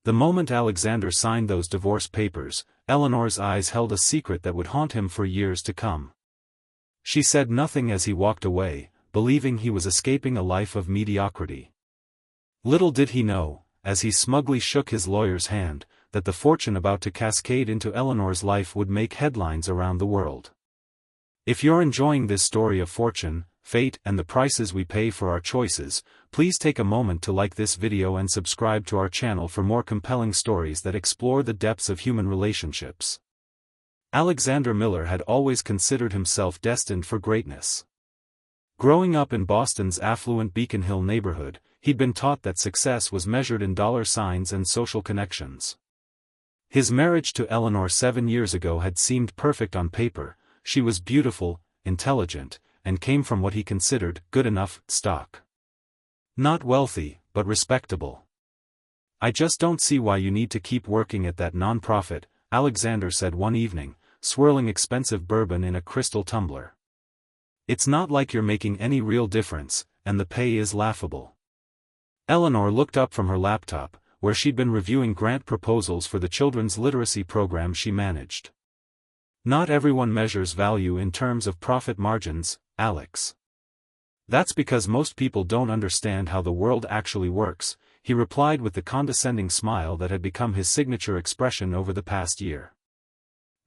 The moment Alexander signed those divorce papers, Eleanor's eyes held a secret that would haunt him for years to come. She said nothing as he walked away, believing he was escaping a life of mediocrity. Little did he know, as he smugly shook his lawyer's hand, that the fortune about to cascade into Eleanor's life would make headlines around the world. If you're enjoying this story of fortune, fate, and the prices we pay for our choices, please take a moment to like this video and subscribe to our channel for more compelling stories that explore the depths of human relationships. Alexander Miller had always considered himself destined for greatness. Growing up in Boston's affluent Beacon Hill neighborhood, he'd been taught that success was measured in dollar signs and social connections. His marriage to Eleanor 7 years ago had seemed perfect on paper. She was beautiful, intelligent, and came from what he considered good enough stock. Not wealthy, but respectable. "I just don't see why you need to keep working at that nonprofit," Alexander said one evening, swirling expensive bourbon in a crystal tumbler. "It's not like you're making any real difference, and the pay is laughable." Eleanor looked up from her laptop, where she'd been reviewing grant proposals for the children's literacy program she managed. "Not everyone measures value in terms of profit margins, Alex. That's because most people don't understand how the world actually works," he replied with the condescending smile that had become his signature expression over the past year.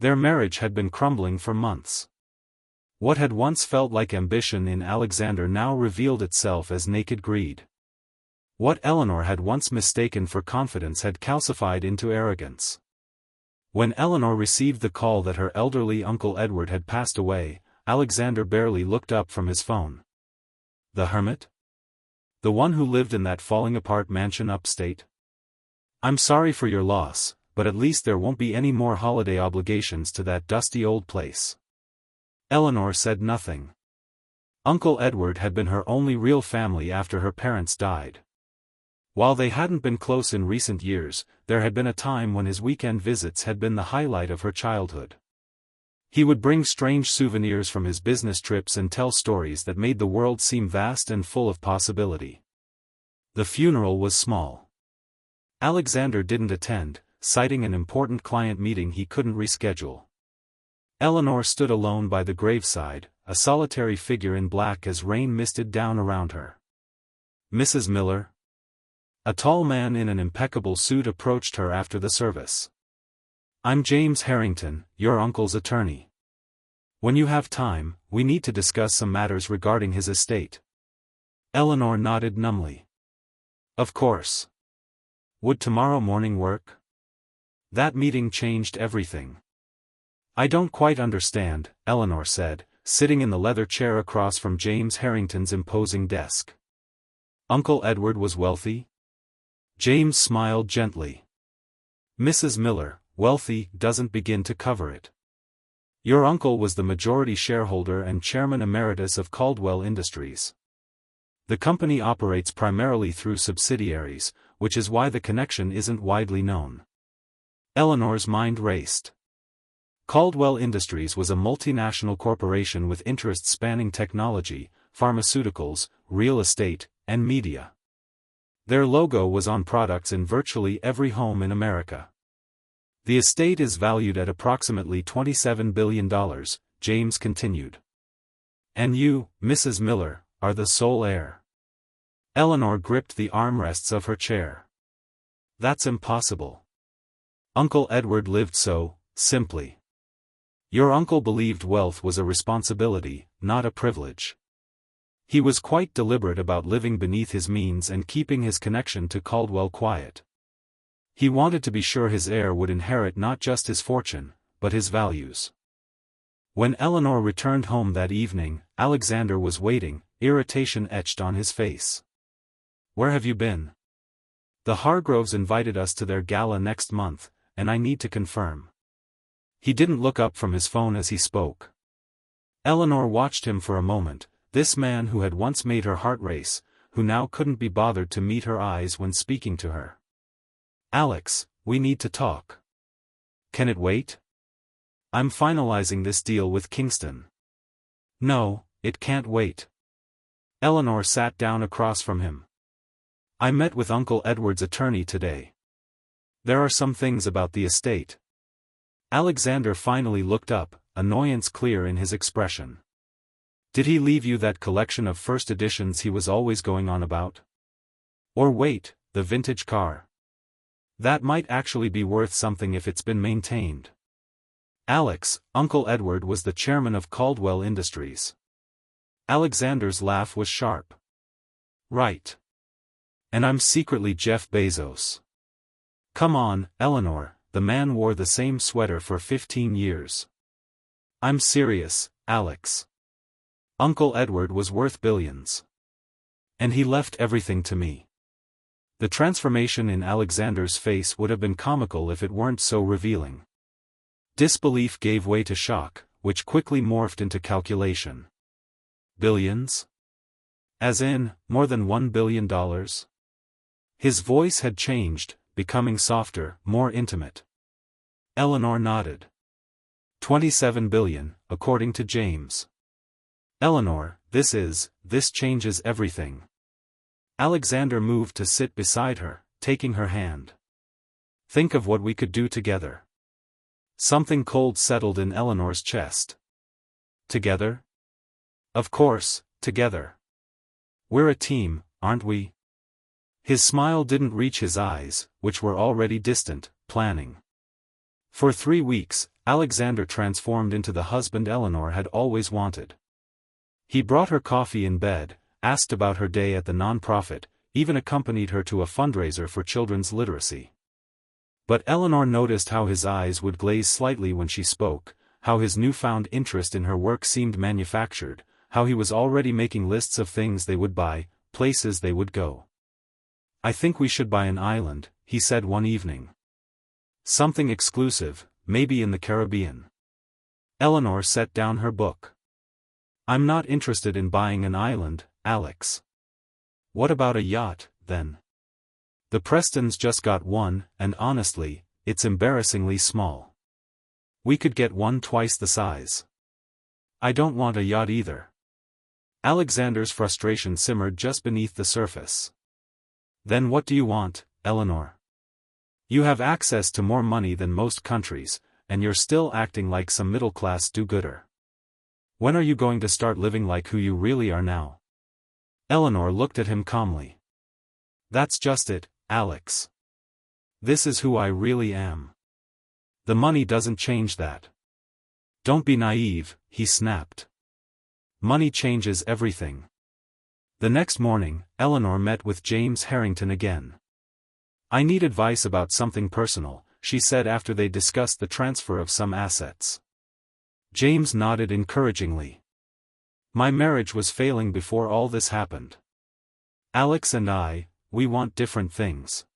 Their marriage had been crumbling for months. What had once felt like ambition in Alexander now revealed itself as naked greed. What Eleanor had once mistaken for confidence had calcified into arrogance. When Eleanor received the call that her elderly Uncle Edward had passed away, Alexander barely looked up from his phone. The hermit? The one who lived in that falling-apart mansion upstate? "I'm sorry for your loss, but at least there won't be any more holiday obligations to that dusty old place." Eleanor said nothing. Uncle Edward had been her only real family after her parents died. While they hadn't been close in recent years, there had been a time when his weekend visits had been the highlight of her childhood. He would bring strange souvenirs from his business trips and tell stories that made the world seem vast and full of possibility. The funeral was small. Alexander didn't attend, citing an important client meeting he couldn't reschedule. Eleanor stood alone by the graveside, a solitary figure in black as rain misted down around her. "Mrs. Miller?" A tall man in an impeccable suit approached her after the service. "I'm James Harrington, your uncle's attorney. When you have time, we need to discuss some matters regarding his estate." Eleanor nodded numbly. "Of course. Would tomorrow morning work?" That meeting changed everything. "I don't quite understand," Eleanor said, sitting in the leather chair across from James Harrington's imposing desk. "Uncle Edward was wealthy?" James smiled gently. "Mrs. Miller, wealthy doesn't begin to cover it. Your uncle was the majority shareholder and chairman emeritus of Caldwell Industries. The company operates primarily through subsidiaries, which is why the connection isn't widely known." Eleanor's mind raced. Caldwell Industries was a multinational corporation with interests spanning technology, pharmaceuticals, real estate, and media. Their logo was on products in virtually every home in America. "The estate is valued at approximately $27 billion, James continued. "And you, Mrs. Miller, are the sole heir." Eleanor gripped the armrests of her chair. "That's impossible. Uncle Edward lived so, simply. Your uncle believed wealth was a responsibility, not a privilege. He was quite deliberate about living beneath his means and keeping his connection to Caldwell quiet. He wanted to be sure his heir would inherit not just his fortune, but his values." When Eleanor returned home that evening, Alexander was waiting, irritation etched on his face. "Where have you been? The Hargroves invited us to their gala next month, and I need to confirm." He didn't look up from his phone as he spoke. Eleanor watched him for a moment, this man who had once made her heart race, who now couldn't be bothered to meet her eyes when speaking to her. "Alex, we need to talk." "Can it wait? I'm finalizing this deal with Kingston." "No, it can't wait." Eleanor sat down across from him. "I met with Uncle Edward's attorney today. There are some things about the estate. Alexander finally looked up, annoyance clear in his expression. Did he leave you that collection of first editions he was always going on about? Or wait, the vintage car? That might actually be worth something if it's been maintained. Alex, Uncle Edward was the chairman of Caldwell Industries. Alexander's laugh was sharp. Right. And I'm secretly Jeff Bezos. Come on, Eleanor, the man wore the same sweater for 15 years. I'm serious, Alex. Uncle Edward was worth billions. And he left everything to me. The transformation in Alexander's face would have been comical if it weren't so revealing. Disbelief gave way to shock, which quickly morphed into calculation. Billions? As in, more than $1 billion? His voice had changed, becoming softer, more intimate. Eleanor nodded. 27 billion, according to James. Eleanor, this changes everything. Alexander moved to sit beside her, taking her hand. Think of what we could do together. Something cold settled in Eleanor's chest. Together? Of course, together. We're a team, aren't we? His smile didn't reach his eyes, which were already distant, planning. For 3 weeks, Alexander transformed into the husband Eleanor had always wanted. He brought her coffee in bed, asked about her day at the nonprofit, even accompanied her to a fundraiser for children's literacy. But Eleanor noticed how his eyes would glaze slightly when she spoke, how his newfound interest in her work seemed manufactured, how he was already making lists of things they would buy, places they would go. I think we should buy an island, he said one evening. Something exclusive, maybe in the Caribbean. Eleanor set down her book. I'm not interested in buying an island, Alex. What about a yacht, then? The Prestons just got one, and honestly, it's embarrassingly small. We could get one twice the size. I don't want a yacht either. Alexander's frustration simmered just beneath the surface. Then what do you want, Eleanor? You have access to more money than most countries, and you're still acting like some middle-class do-gooder. When are you going to start living like who you really are now? Eleanor looked at him calmly. That's just it, Alex. This is who I really am. The money doesn't change that. Don't be naive, he snapped. Money changes everything. The next morning, Eleanor met with James Harrington again. I need advice about something personal, she said after they discussed the transfer of some assets. James nodded encouragingly. My marriage was failing before all this happened. Alex and we want different things.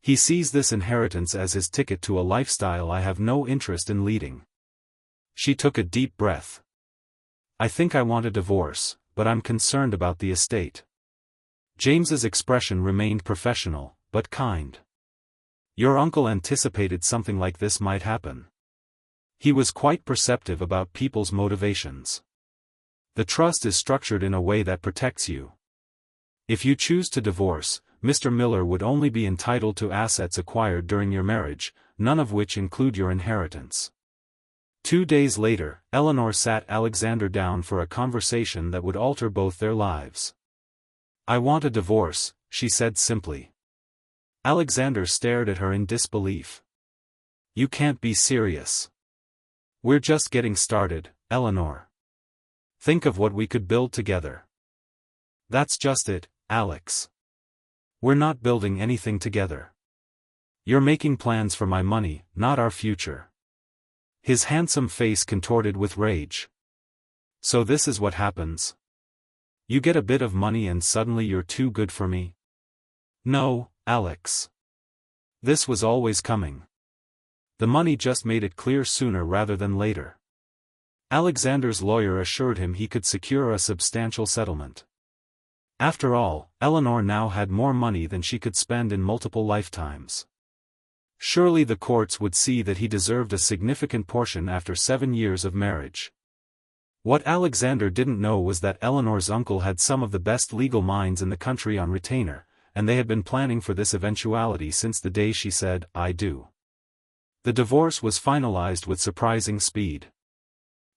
He sees this inheritance as his ticket to a lifestyle I have no interest in leading. She took a deep breath. I think I want a divorce, but I'm concerned about the estate. James's expression remained professional, but kind. Your uncle anticipated something like this might happen. He was quite perceptive about people's motivations. The trust is structured in a way that protects you. If you choose to divorce, Mr. Miller would only be entitled to assets acquired during your marriage, none of which include your inheritance. 2 days later, Eleanor sat Alexander down for a conversation that would alter both their lives. I want a divorce, she said simply. Alexander stared at her in disbelief. You can't be serious. We're just getting started, Eleanor. Think of what we could build together. That's just it, Alex. We're not building anything together. You're making plans for my money, not our future. His handsome face contorted with rage. So this is what happens. You get a bit of money and suddenly you're too good for me? No, Alex. This was always coming. The money just made it clear sooner rather than later. Alexander's lawyer assured him he could secure a substantial settlement. After all, Eleanor now had more money than she could spend in multiple lifetimes. Surely the courts would see that he deserved a significant portion after 7 years of marriage. What Alexander didn't know was that Eleanor's uncle had some of the best legal minds in the country on retainer, and they had been planning for this eventuality since the day she said, "I do." The divorce was finalized with surprising speed.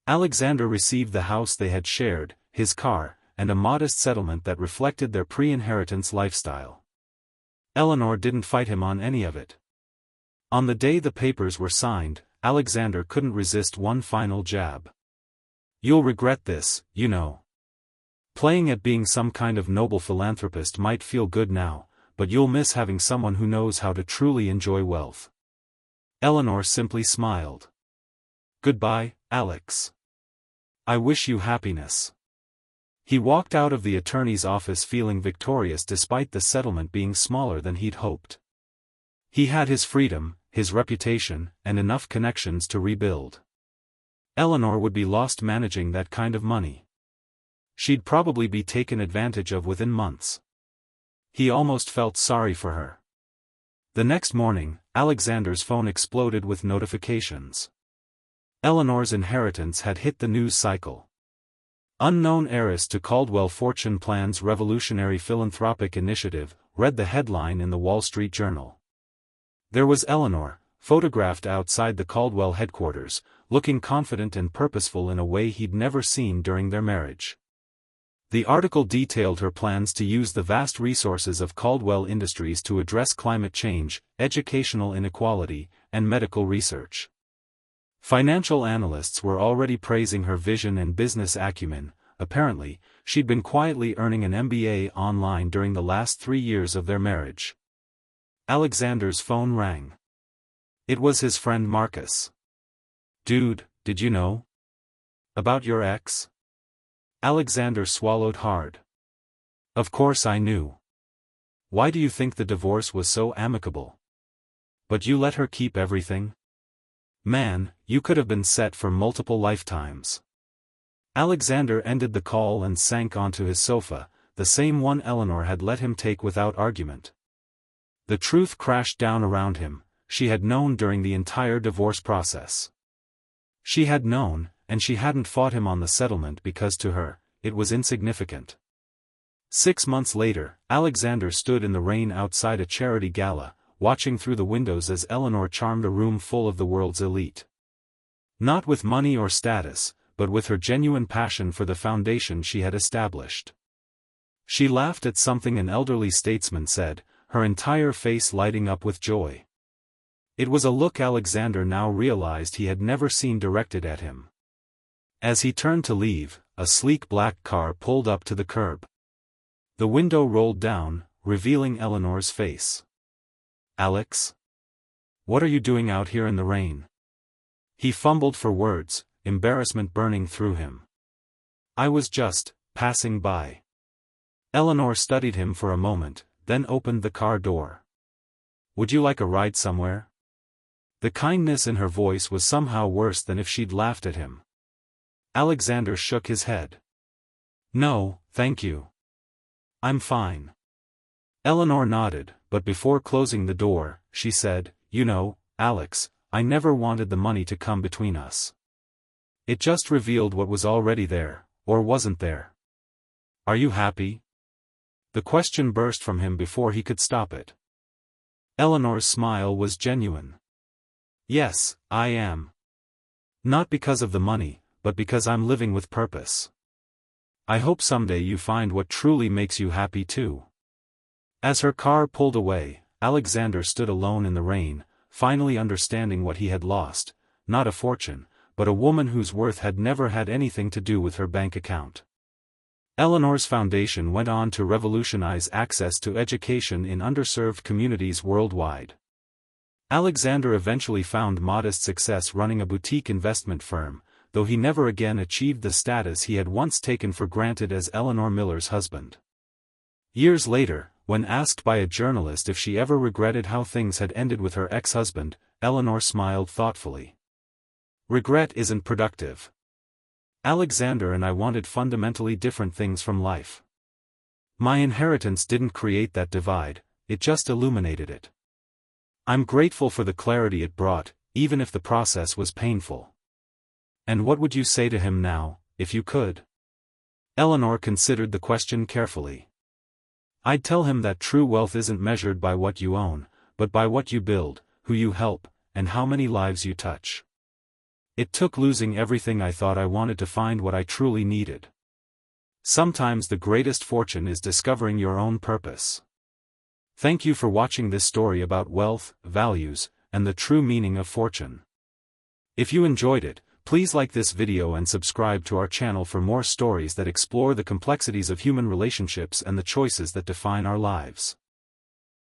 Alexander received the house they had shared, his car, and a modest settlement that reflected their pre-inheritance lifestyle. Eleanor didn't fight him on any of it. On the day the papers were signed, Alexander couldn't resist one final jab. "You'll regret this, you know. Playing at being some kind of noble philanthropist might feel good now, but you'll miss having someone who knows how to truly enjoy wealth." Eleanor simply smiled. "Goodbye, Alex. I wish you happiness." He walked out of the attorney's office feeling victorious despite the settlement being smaller than he'd hoped. He had his freedom, his reputation, and enough connections to rebuild. Eleanor would be lost managing that kind of money. She'd probably be taken advantage of within months. He almost felt sorry for her. The next morning, Alexander's phone exploded with notifications. Eleanor's inheritance had hit the news cycle. "Unknown heiress to Caldwell fortune plans revolutionary philanthropic initiative," read the headline in the Wall Street Journal. There was Eleanor, photographed outside the Caldwell headquarters, looking confident and purposeful in a way he'd never seen during their marriage. The article detailed her plans to use the vast resources of Caldwell Industries to address climate change, educational inequality, and medical research. Financial analysts were already praising her vision and business acumen. Apparently, she'd been quietly earning an MBA online during the last 3 years of their marriage. Alexander's phone rang. It was his friend Marcus. "Dude, did you know about your ex?" Alexander swallowed hard. "Of course I knew. Why do you think the divorce was so amicable? But you let her keep everything? Man, you could have been set for multiple lifetimes." Alexander ended the call and sank onto his sofa, the same one Eleanor had let him take without argument. The truth crashed down around him. She had known during the entire divorce process. She had known, and she hadn't fought him on the settlement because to her, it was insignificant. 6 months later, Alexander stood in the rain outside a charity gala, watching through the windows as Eleanor charmed a room full of the world's elite. Not with money or status, but with her genuine passion for the foundation she had established. She laughed at something an elderly statesman said, her entire face lighting up with joy. It was a look Alexander now realized he had never seen directed at him. As he turned to leave, a sleek black car pulled up to the curb. The window rolled down, revealing Eleanor's face. "Alex? What are you doing out here in the rain?" He fumbled for words, embarrassment burning through him. "I was just passing by." Eleanor studied him for a moment, then opened the car door. "Would you like a ride somewhere?" The kindness in her voice was somehow worse than if she'd laughed at him. Alexander shook his head. "No, thank you. I'm fine." Eleanor nodded, but before closing the door, she said, "You know, Alex, I never wanted the money to come between us. It just revealed what was already there, or wasn't there. Are you happy?" The question burst from him before he could stop it. Eleanor's smile was genuine. "Yes, I am. Not because of the money, but because I'm living with purpose. I hope someday you find what truly makes you happy too." As her car pulled away, Alexander stood alone in the rain, finally understanding what he had lost, not a fortune, but a woman whose worth had never had anything to do with her bank account. Eleanor's foundation went on to revolutionize access to education in underserved communities worldwide. Alexander eventually found modest success running a boutique investment firm, though he never again achieved the status he had once taken for granted as Eleanor Miller's husband. Years later, when asked by a journalist if she ever regretted how things had ended with her ex-husband, Eleanor smiled thoughtfully. "Regret isn't productive. Alexander and I wanted fundamentally different things from life. My inheritance didn't create that divide, it just illuminated it. I'm grateful for the clarity it brought, even if the process was painful." "And what would you say to him now, if you could?" Eleanor considered the question carefully. I'd tell him that true wealth isn't measured by what you own, but by what you build, who you help, and how many lives you touch. It took losing everything I thought I wanted to find what I truly needed. Sometimes the greatest fortune is discovering your own purpose. Thank you for watching this story about wealth, values, and the true meaning of fortune. If you enjoyed it, please like this video and subscribe to our channel for more stories that explore the complexities of human relationships and the choices that define our lives.